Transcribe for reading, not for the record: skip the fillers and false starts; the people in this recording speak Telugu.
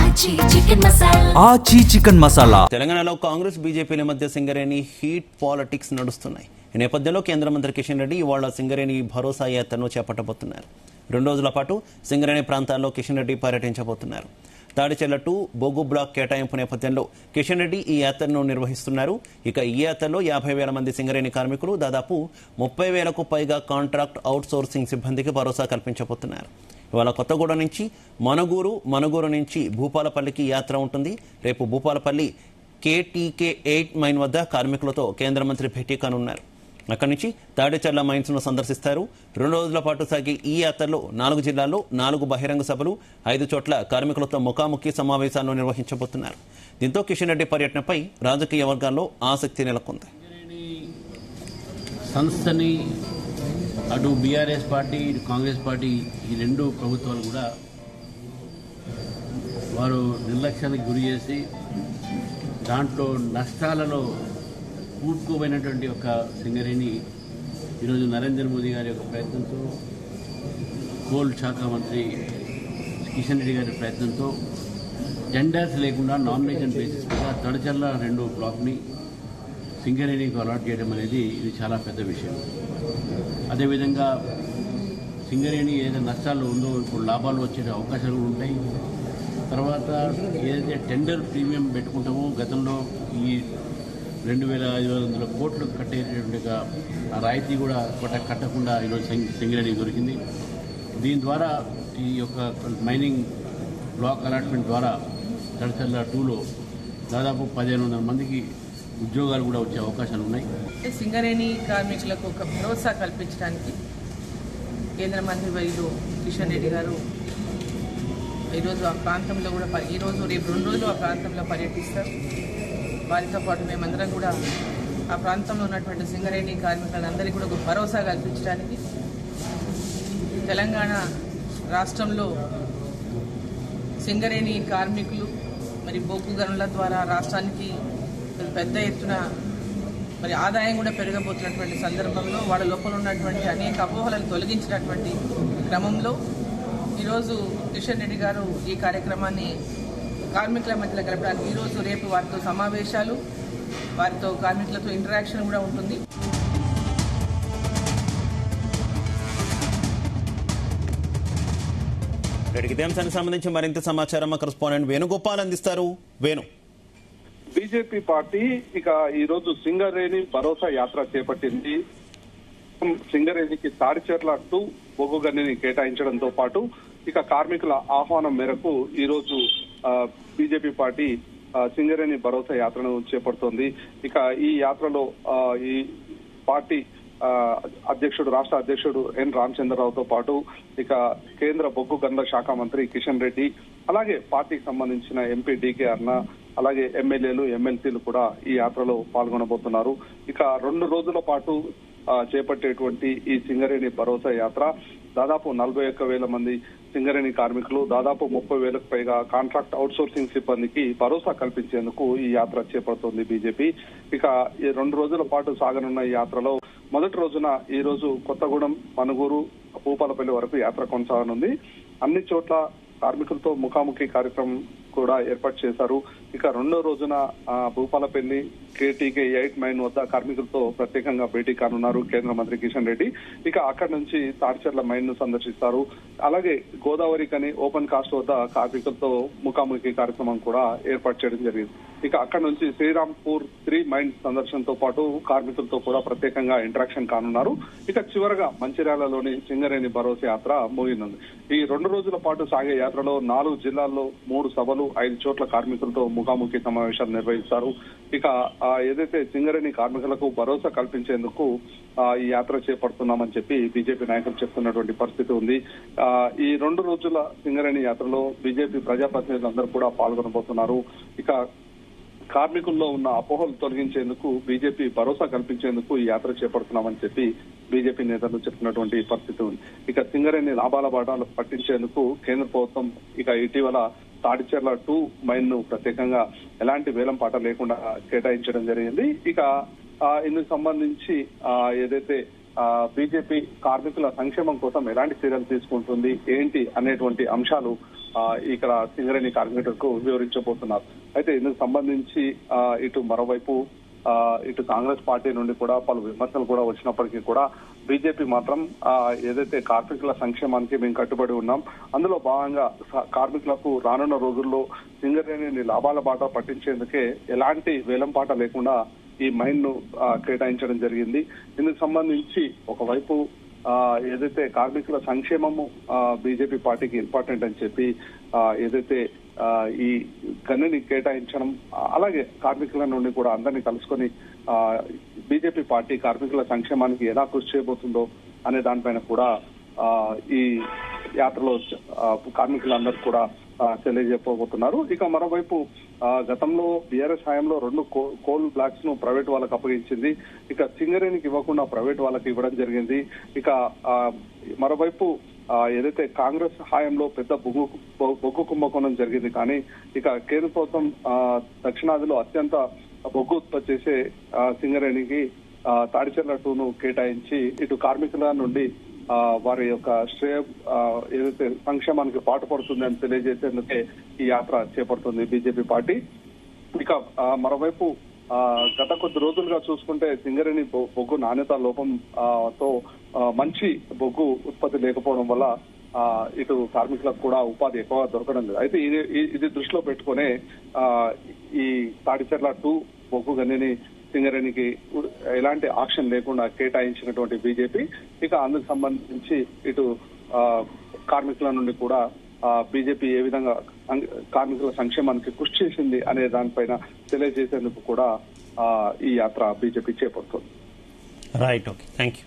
ఆచి చికెన్ మసాలా. తెలంగాణలో కాంగ్రెస్ బీజేపీల మధ్య సింగరేణి హీట్ పాలిటిక్స్ నడుస్తున్నాయి. ఈ నేపథ్యంలో కేంద్ర మంత్రి కిషన్ రెడ్డి ఇవాళ సింగరేణి భరోసా యాత్రను చేపట్టబోతున్నారు. 2 రోజుల పాటు సింగరేణి ప్రాంతాల్లో కిషన్ రెడ్డి పర్యటించబోతున్నారు. తాడిచెర్ల 2 బొగ్గు బ్లాక్ కేటాయింపు నేపథ్యంలో కిషన్ రెడ్డి ఈ యాత్రను నిర్వహిస్తున్నారు. ఇక ఈ యాత్రలో 50,000 మంది సింగరేణి కార్మికులు, దాదాపు 30,000కు పైగా కాంట్రాక్ట్ అవుట్ సోర్సింగ్ సిబ్బందికి భరోసా కల్పించబోతున్నారు. ఇవాళ కొత్తగూడెం నుంచి మనుగూరు నుంచి భూపాలపల్లికి యాత్ర ఉంటుంది. రేపు భూపాలపల్లి KTK 8 మైన్ వద్ద కార్మికులతో కేంద్ర మంత్రి భేటీ కానున్నారు. అక్కడి నుంచి తాడిచెర్ల మైన్స్ ను సందర్శిస్తారు. 2 రోజుల పాటు సాగే ఈ యాత్రలో 4 జిల్లాల్లో 4 బహిరంగ సభలు, 5 చోట్ల కార్మికులతో ముఖాముఖి సమావేశాలను నిర్వహించబోతున్నారు. దీంతో కిషన్ రెడ్డి పర్యటనపై రాజకీయ వర్గాల్లో ఆసక్తి నెలకొంది. సంస్థని అటు బీఆర్ఎస్ పార్టీ, ఇటు కాంగ్రెస్ పార్టీ, ఈ 2 ప్రభుత్వాలు కూడా వారు నిర్లక్ష్యానికి గురి చేసి దాంట్లో నష్టాలలో కూడుకోబోయినటువంటి ఒక సింగరేణి ఈరోజు నరేంద్ర మోదీ గారి యొక్క ప్రయత్నంతో, కోల్ శాఖ మంత్రి కిషన్ రెడ్డి గారి ప్రయత్నంతో టెండర్స్ లేకుండా నామినేషన్ బేసిస్ మీద తడచర్ల 2 బ్లాక్ని సింగరేణికి అలాట్ చేయడం అనేది ఇది చాలా పెద్ద విషయం. అదేవిధంగా సింగరేణి ఏదైతే నష్టాలు ఉందో ఇప్పుడు లాభాలు వచ్చే అవకాశాలు ఉంటాయి. తర్వాత ఏదైతే టెండర్ ప్రీమియం పెట్టుకుంటామో గతంలో ఈ 2,500 కోట్లు కట్టేటటువంటి ఆ రాయితీ కూడా కట్టకుండా ఈరోజు సింగరేణి దొరికింది. దీని ద్వారా ఈ యొక్క మైనింగ్ బ్లాక్ అలాట్మెంట్ ద్వారా తడచర్ల 2లో దాదాపు 1,500 మందికి ఉద్యోగాలు కూడా వచ్చే అవకాశాలు ఉన్నాయి. సింగరేణి కార్మికులకు ఒక భరోసా కల్పించడానికి కేంద్ర మంత్రి వైద్యులు కిషన్ రెడ్డి గారు ఈరోజు ఆ ప్రాంతంలో కూడా రేపు 2 రోజులు ఆ ప్రాంతంలో పర్యటిస్తారు. వారితో పాటు మేమందరం కూడా ఆ ప్రాంతంలో ఉన్నటువంటి సింగరేణి కార్మికులందరికీ కూడా ఒక భరోసా కల్పించడానికి తెలంగాణ రాష్ట్రంలో సింగరేణి కార్మికులు మరి బొగ్గు గనుల ద్వారా రాష్ట్రానికి పెద్ద ఎత్తున మరి ఆదాయం కూడా పెరగబోతున్నటువంటి సందర్భంలో వాళ్ళ లోపల ఉన్నటువంటి అనేక అపోహలను తొలగించినటువంటి క్రమంలో ఈరోజు కిషన్ రెడ్డి గారు ఈ కార్యక్రమాన్ని కార్మికుల మధ్యలో గడపడానికి ఈరోజు రేపు వారితో సమావేశాలు, వారితో కార్మికులతో ఇంటరాక్షన్ కూడా ఉంటుంది. ఇదే అంశానికి సంబంధించి మరింత సమాచారం మా కరెస్పాండెంట్ వేణుగోపాల్ అందిస్తారు. వేణు, బీజేపీ పార్టీ ఇక ఈరోజు సింగరేణి భరోసా యాత్ర చేపట్టింది. సింగరేణికి తాడిచెర్ల 2 బొగ్గు గనిని కేటాయించడంతో పాటు ఇక కార్మికుల ఆహ్వానం మేరకు ఈరోజు బీజేపీ పార్టీ సింగరేణి భరోసా యాత్రను చేపడుతోంది. ఇక ఈ యాత్రలో ఈ పార్టీ రాష్ట్ర అధ్యక్షుడు ఎన్ రామచంద్రరావుతో పాటు ఇక కేంద్ర బొగ్గు గనుల శాఖ మంత్రి కిషన్ రెడ్డి, అలాగే పార్టీకి సంబంధించిన ఎంపీ డీకే అర్ణ, అలాగే ఎమ్మెల్యేలు, ఎమ్మెల్సీలు కూడా ఈ యాత్రలో పాల్గొనబోతున్నారు. ఇక 2 రోజుల పాటు చేపట్టేటువంటి ఈ సింగరేణి భరోసా యాత్ర దాదాపు 41,000 మంది సింగరేణి కార్మికులు, దాదాపు 30,000కు పైగా కాంట్రాక్ట్ అవుట్ సోర్సింగ్ సిబ్బందికి భరోసా కల్పించేందుకు ఈ యాత్ర చేపడుతోంది బీజేపీ. ఇక ఈ 2 రోజుల పాటు సాగనున్న ఈ యాత్రలో మొదటి రోజున ఈ రోజు కొత్తగూడెం, మనుగూరు, భూపాలపల్లి వరకు యాత్ర కొనసాగనుంది. అన్ని చోట్ల కార్మికులతో ముఖాముఖి కార్యక్రమం కూడా ఏర్పాటు చేశారు. ఇక 2వ రోజున భూపాలపల్లి KTK 8 మైన్ వద్ద కార్మికులతో ప్రత్యేకంగా భేటీ కానున్నారు కేంద్ర మంత్రి కిషన్ రెడ్డి. ఇక అక్కడి నుంచి తాడిచెర్ల మైన్ ను సందర్శిస్తారు. అలాగే గోదావరి కని ఓపెన్ కాస్ట్ వద్ద కార్మికులతో ముఖాముఖి కార్యక్రమం కూడా ఏర్పాటు చేయడం జరిగింది. ఇక అక్కడి నుంచి శ్రీరాంపూర్ 3 మైన్ సందర్శనతో పాటు కార్మికులతో కూడా ప్రత్యేకంగా ఇంటరాక్షన్ కానున్నారు. ఇక చివరగా మంచిర్యాలలోని సింగరేణి భరోసా యాత్ర ముగినుంది. ఈ 2 రోజుల పాటు సాగే యాత్రలో 4 జిల్లాల్లో 3 సభలు, 5 చోట్ల కార్మికులతో ముఖాముఖి సమావేశాలు నిర్వహిస్తారు. ఇక ఏదైతే సింగరేణి కార్మికులకు భరోసా కల్పించేందుకు ఈ యాత్ర చేపడుతున్నామని చెప్పి బీజేపీ నాయకులు చెప్తున్నటువంటి పరిస్థితి ఉంది. ఈ 2 రోజుల సింగరేణి యాత్రలో బీజేపీ ప్రజాప్రతినిధులందరూ కూడా పాల్గొనబోతున్నారు. ఇక కార్మికుల్లో ఉన్న అపోహలు తొలగించేందుకు, బీజేపీ భరోసా కల్పించేందుకు ఈ యాత్ర చేపడుతున్నామని చెప్పి బీజేపీ నేతలు చెప్తున్నటువంటి పరిస్థితి ఉంది. ఇక సింగరేణి లాభాల బాటలు పట్టించేందుకు కేంద్ర ప్రభుత్వం ఇక ఇటీవల తాడిచెర్ల 2 మైన్ ను ప్రత్యేకంగా ఎలాంటి వేలం పాట లేకుండా కేటాయించడం జరిగింది. ఇక ఇందుకు సంబంధించి ఏదైతే బీజేపీ కార్మికుల సంక్షేమం కోసం ఎలాంటి చర్యలు తీసుకుంటుంది ఏంటి అనేటువంటి అంశాలు ఇక్కడ సింగరేణి కార్మికులకు వివరించబోతున్నారు. అయితే ఇందుకు సంబంధించి ఇటు మరోవైపు ఇటు కాంగ్రెస్ పార్టీ నుండి కూడా పలు విమర్శలు కూడా వచ్చినప్పటికీ కూడా బీజేపీ మాత్రం ఏదైతే కార్మికుల సంక్షేమానికి మేము కట్టుబడి ఉన్నాం, అందులో భాగంగా కార్మికులకు రానున్న రోజుల్లో సింగరేణిని లాభాల బాట పట్టించేందుకే ఎలాంటి వేలంపాట లేకుండా ఈ మైన్ ను కేటాయించడం జరిగింది. ఇందుకు సంబంధించి ఒకవైపు ఏదైతే కార్మికుల సంక్షేమము బీజేపీ పార్టీకి ఇంపార్టెంట్ అని చెప్పి ఏదైతే ఈ గన్నుని కేటాయించడం, అలాగే కార్మికుల నుండి కూడా అందరినీ కలుసుకొని బీజేపీ పార్టీ కార్మికుల సంక్షేమానికి ఎలా కృషి చేయబోతుందో అనే దానిపైన కూడా ఈ యాత్రలో కార్మికులందరూ కూడా తెలియజెప్పబోతున్నారు. ఇక మరోవైపు గతంలో బీఆర్ఎస్ హయాంలో 2 కోల్ బ్లాక్స్ ను ప్రైవేట్ వాళ్ళకు అప్పగించింది. ఇక సింగరేణికి ఇవ్వకుండా ప్రైవేట్ వాళ్ళకి ఇవ్వడం జరిగింది. ఇక మరోవైపు ఏదైతే కాంగ్రెస్ హయాంలో పెద్ద బొగ్గు కుంభకోణం జరిగింది. కానీ ఇక కేంద్ర ప్రభుత్వం దక్షిణాదిలో అత్యంత బొగ్గు ఉత్పత్తి చేసే సింగరేణికి తాడిచెర్ల 2ను కేటాయించి ఇటు కార్మికుల నుండి వారి యొక్క శ్రేయ ఏదైతే సంక్షేమానికి పాటుపడుతుంది అని తెలియజేసేందుకే ఈ యాత్ర చేపడుతుంది బీజేపీ పార్టీ. ఇక మరోవైపు గత కొద్ది రోజులుగా చూసుకుంటే సింగరేణి బొగ్గు నాణ్యత లోపం తో మంచి బొగ్గు ఉత్పత్తి లేకపోవడం వల్ల ఇటు కార్మికులకు కూడా ఉపాధి ఎక్కువగా దొరకడం లేదు. అయితే ఇది దృష్టిలో పెట్టుకునే ఈ తాడిచెర్ల 2 బొగ్గు గనిని సింగరేణికి ఎలాంటి ఆక్షన్ లేకుండా కేటాయించినటువంటి బీజేపీ ఇక అందుకు సంబంధించి ఇటు కార్మికుల నుండి కూడా బీజేపీ ఏ విధంగా కార్మికుల సంక్షేమానికి కృషి చేసింది అనే దానిపైన తెలియజేసేందుకు కూడా ఈ యాత్ర బీజేపీ చేపడుతుంది. Right, okay, thank you.